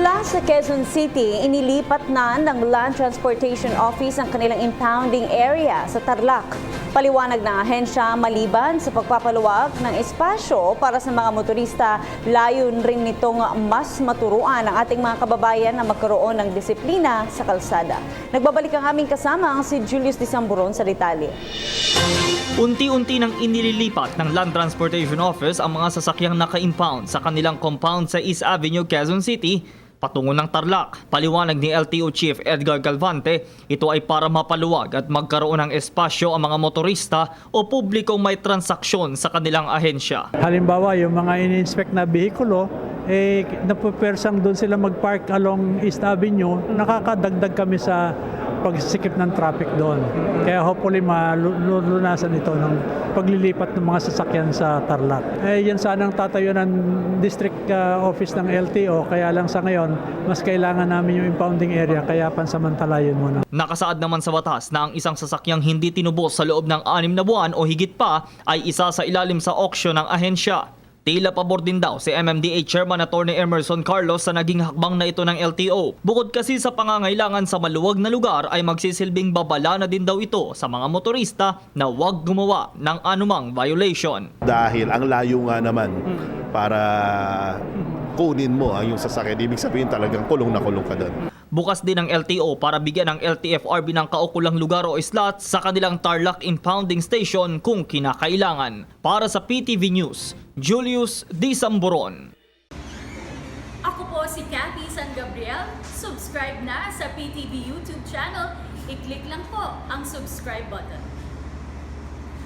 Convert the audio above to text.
Mula sa Quezon City, inilipat na ng Land Transportation Office ang kanilang impounding area sa Tarlac. Paliwanag ng ahensya, maliban sa pagpapaluwag ng espasyo para sa mga motorista, layon rin nitong mas maturuan ang ating mga kababayan na magkaroon ng disiplina sa kalsada. Nagbabalik ang aming kasama si Julius Disamburon sa detalye. Unti-unti nang inililipat ng Land Transportation Office ang mga sasakyang naka-impound sa kanilang compound sa East Avenue, Quezon City, patungo ng Tarlac. Paliwanag ni LTO Chief Edgar Galvante, ito ay para mapaluwag at magkaroon ng espasyo ang mga motorista o publikong may transaksyon sa kanilang ahensya. Halimbawa, yung mga in-inspect na bihikulo, napupersang doon sila mag-park along East Avenue, nakakadagdag kami sa pagsisikip ng traffic doon. Kaya hopefully malulunasan ito ng paglilipat ng mga sasakyan sa Tarlac. Yan sanang tatayo ng district office ng LTO, kaya lang sa ngayon, mas kailangan namin yung impounding area, kaya pansamantala yun muna. Nakasaad naman sa batas na ang isang sasakyang hindi tinubos sa loob ng 6 na buwan o higit pa ay isa sa ilalim sa auction ng ahensya. Tila pabor din daw si MMDA Chairman Attorney Emerson Carlos sa naging hakbang na ito ng LTO. Bukod kasi sa pangangailangan sa maluwag na lugar ay magsisilbing babala na din daw ito sa mga motorista na huwag gumawa ng anumang violation. Dahil ang layo nga naman para kunin mo ang iyong sasakyan, ibig sabihin talagang kulong na kulong ka doon. Bukas din ang LTO para bigyan ng LTFRB ng kaukulang lugar o slot sa kanilang Tarlac impounding station kung kinakailangan. Para sa PTV News, Julius Disamburon. Ako po si Cathy San Gabriel. Subscribe na sa PTV YouTube channel. I-click lang po ang subscribe button.